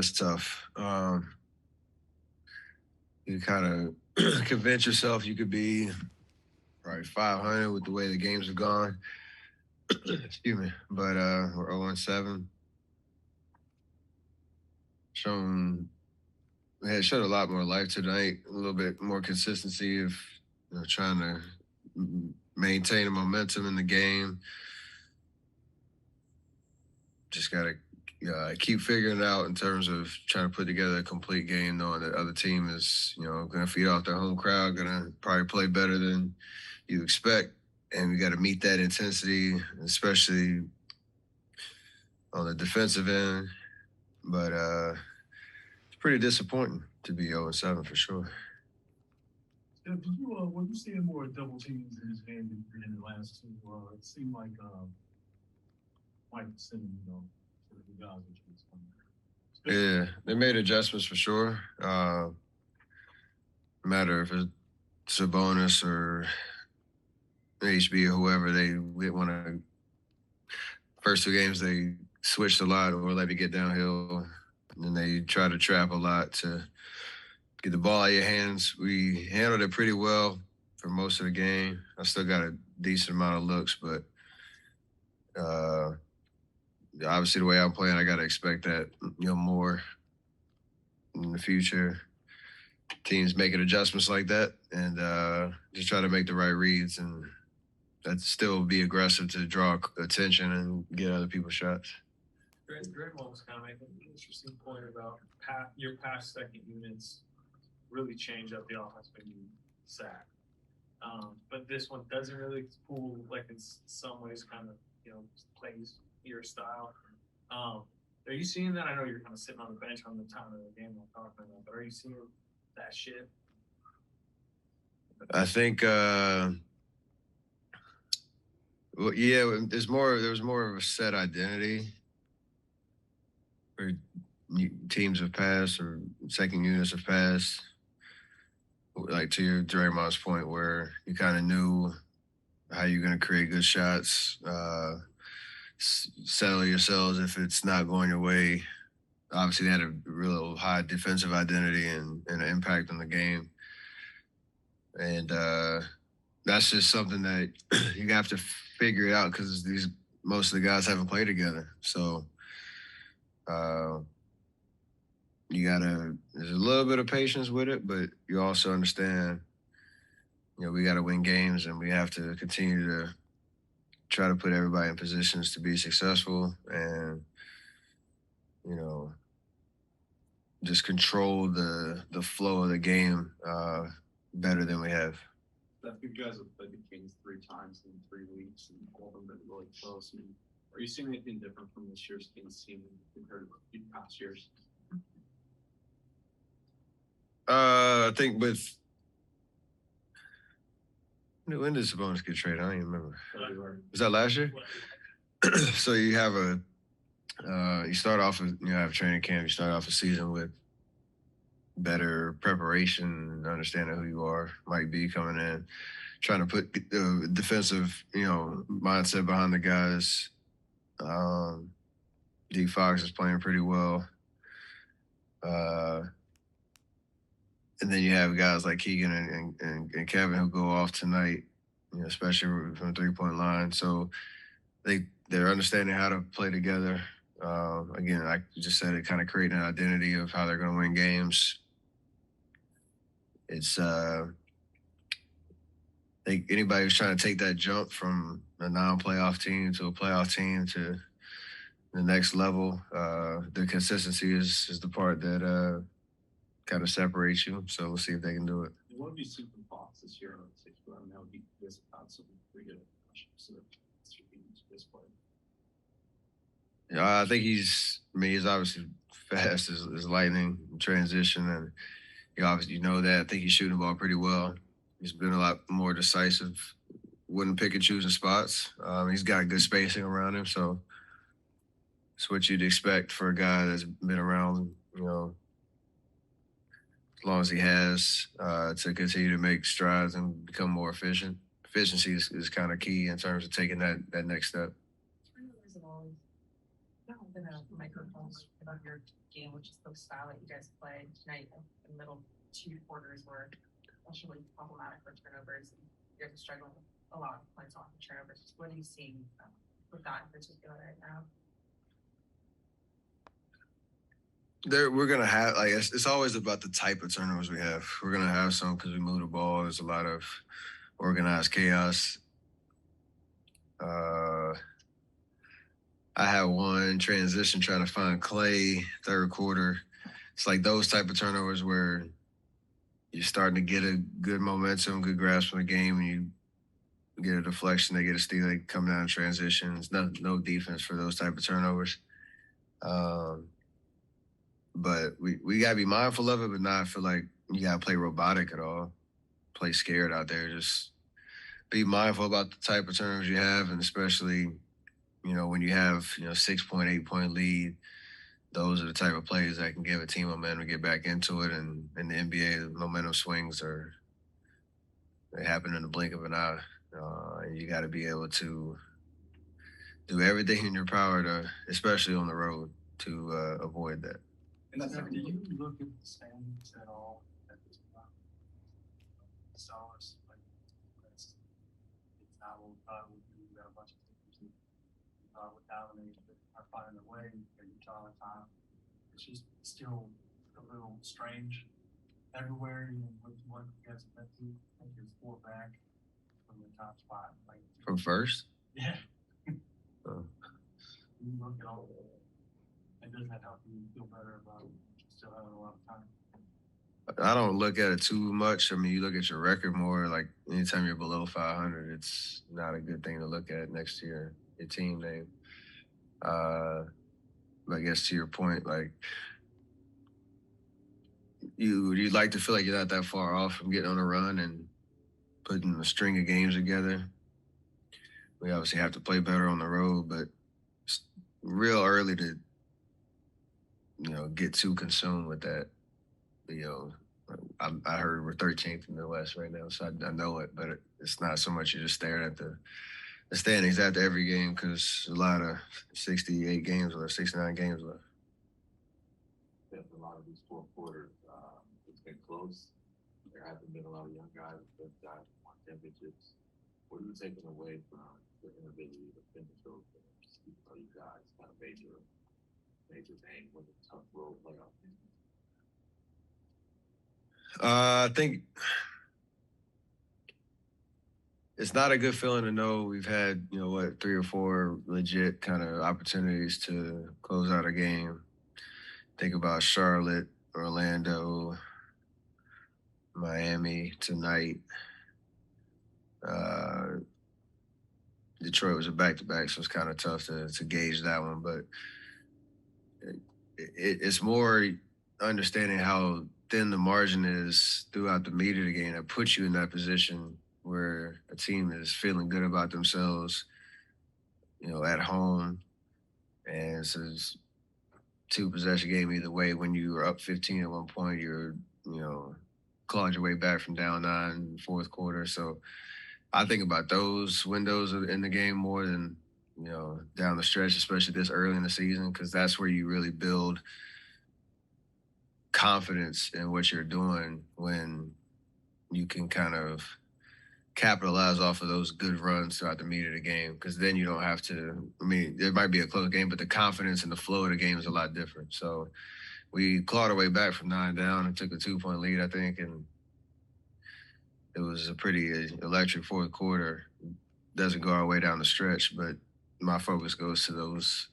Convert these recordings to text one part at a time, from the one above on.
that's tough. You kind of convince yourself you could be probably 500 with the way the games have gone. Excuse me, but we're 0-7. Shown we had showed a lot more life tonight. A little bit more consistency of trying to maintain the momentum in the game. Just gotta keep figuring it out in terms of trying to put together a complete game, knowing that the other team is going to feed off their home crowd, going to probably play better than you expect, and we got to meet that intensity, especially on the defensive end. But it's pretty disappointing to be 0-7 for sure. Yeah, did you were you seeing more double teams in his game than in the last two? It seemed like Mike sending to the guys which was Yeah, they made adjustments for sure. Matter if it's a bonus or HB or whoever, they want to. First two games they switched a lot or let it get downhill, and then they try to trap a lot to get the ball out of your hands. We handled it pretty well for most of the game. I still got a decent amount of looks, but obviously the way I'm playing, I got to expect that more in the future. Teams making adjustments like that, and just try to make the right reads, and that still be aggressive to draw attention and get other people's shots. Draymond was kind of making an interesting point about your past second units really change up the offense when you sack. But this one doesn't really pull, like in some ways kind of, plays your style. Are you seeing that? I know you're kind of sitting on the bench on the time of the game I'm talking about, but are you seeing that shit? I think, well, yeah, there was more of a set identity where teams have passed or second units have passed. Like to your Draymond's point, where you kind of knew how you're going to create good shots, settle yourselves if it's not going your way. Obviously, they had a real high defensive identity and an impact on the game. And that's just something that you have to figure it out because most of the guys haven't played together. So there's a little bit of patience with it, but you also understand, we got to win games and we have to continue to try to put everybody in positions to be successful and, just control the flow of the game better than we have. Steph, you guys have played the Kings 3 times in 3 weeks, and all of them been really close. I mean, are you seeing anything different from this year's Kings team compared to past years? I think with when did Sabonis get traded? I don't even remember. Was that last year? So you have you start off with have training camp. You start off a season with better preparation, understanding who you are, might be coming in, trying to put the defensive mindset behind the guys. D Fox is playing pretty well. And then you have guys like Keegan and Kevin who go off tonight, especially from the 3-point line. So they're understanding how to play together. Again, like you just said, it kind of creating an identity of how they're going to win games. It's anybody who's trying to take that jump from a non-playoff team to a playoff team to the next level, the consistency is the part that kind of separates you. So we'll see if they can do it. What have you seen from Fox this year? I mean, that would be this about some pretty good so this play. I think he's obviously fast as lightning in transition, and obviously that. I think he's shooting the ball pretty well. He's been a lot more decisive. Wouldn't pick and choose in spots. He's got good spacing around him, so it's what you'd expect for a guy that's been around, as long as he has, to continue to make strides and become more efficient. Efficiency is kind of key in terms of taking that next step. Microphones about your game, which is the style that you guys played tonight. The middle 2 quarters were especially problematic for turnovers. You guys are struggling with a lot of points off of turnovers. What are you seeing with that in particular right now? We're gonna have like it's always about the type of turnovers we have. We're gonna have some because we move the ball. There's a lot of organized chaos. I had one transition trying to find Clay third quarter. It's like those type of turnovers where you're starting to get a good momentum, good grasp of the game, and you get a deflection, they get a steal, they come down in transition. It's no defense for those type of turnovers. But we gotta be mindful of it, but not feel like you gotta play robotic at all. Play scared out there. Just be mindful about the type of turnovers you have, and especially, when you have, 6 point, 8 point lead, those are the type of plays that can give a team momentum to get back into it. And in the NBA, the momentum swings they happen in the blink of an eye. And you got to be able to do everything in your power to, especially on the road, to avoid that. And that's do you look at the standings at all at this point? Solace, like it's not what we thought it would be. We got a bunch of teams that would dominate, but are finding a way to each all the time. It's just still a little strange everywhere. With what you guys have been through, I think you're 4 back from the top spot. Like From first? Yeah. Oh. You look at all and does that help you feel better about still having a lot of time? I don't look at it too much. I mean, you look at your record more. Like anytime you're below 500, it's not a good thing to look at next to your team name. But I guess to your point, like you'd like to feel like you're not that far off from getting on a run and putting a string of games together. We obviously have to play better on the road, but it's real early to get too consumed with that. I heard we're 13th in the West right now, so I know it, but it's not so much you're just staring at the standings after every game because a lot of 68 games left, 69 games left. A lot of these 4 quarters, it's been close. There haven't been a lot of young guys that got won championships. What are you taking away from the inability to finish those games? You guys kind of major game with a tough road playoff game. I think it's not a good feeling to know we've had, 3 or 4 legit kind of opportunities to close out a game. Think about Charlotte, Orlando, Miami tonight. Detroit was a back-to-back, so it's kind of tough to gauge that one. But it's more understanding how thin the margin is throughout the meat of the game that puts you in that position where a team is feeling good about themselves, at home. And so it's 2-possession game either way. When you were up 15 at one point, you're, clawed your way back from down 9 in the fourth quarter. So I think about those windows in the game more than, down the stretch, especially this early in the season, because that's where you really build confidence in what you're doing when you can kind of capitalize off of those good runs throughout the meat of the game, because then you don't have to, there might be a close game, but the confidence and the flow of the game is a lot different. So we clawed our way back from 9 down and took a 2-point lead, I think, and it was a pretty electric fourth quarter. Doesn't go our way down the stretch, but my focus goes to those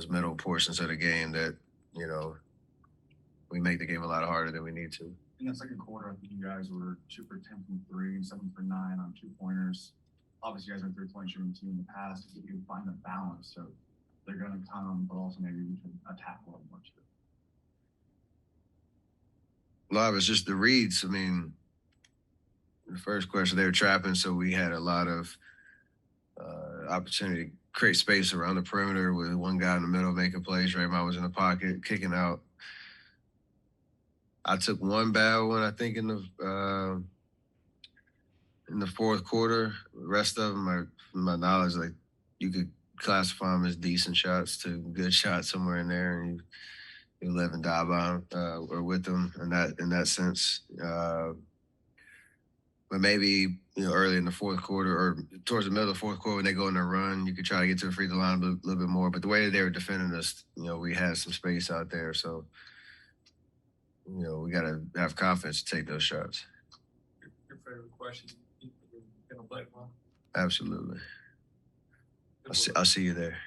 middle portions of the game that, we make the game a lot harder than we need to. In the second quarter, I think you guys were 2 for 10 from 3 and 7 for 9 on 2-pointers. Obviously, you guys are a 3-point shooting team in the past. If you find a balance, so they're going to come, but also maybe we can attack a little more too. A lot of it's just the reads. The first question, they were trapping, so we had a lot of opportunity to create space around the perimeter with one guy in the middle making plays. Draymond was in the pocket, kicking out. I took one bad one, I think, in the fourth quarter. The rest of them, from my knowledge, like you could classify them as decent shots to good shots somewhere in there, and you live and die by them or with them in that sense. But maybe early in the fourth quarter or towards the middle of the fourth quarter when they go in a run, you could try to get to the free throw line a little bit more. But the way that they were defending us, we had some space out there, so we got to have confidence to take those shots. Your favorite question? You're gonna play one? Absolutely. I'll see you there.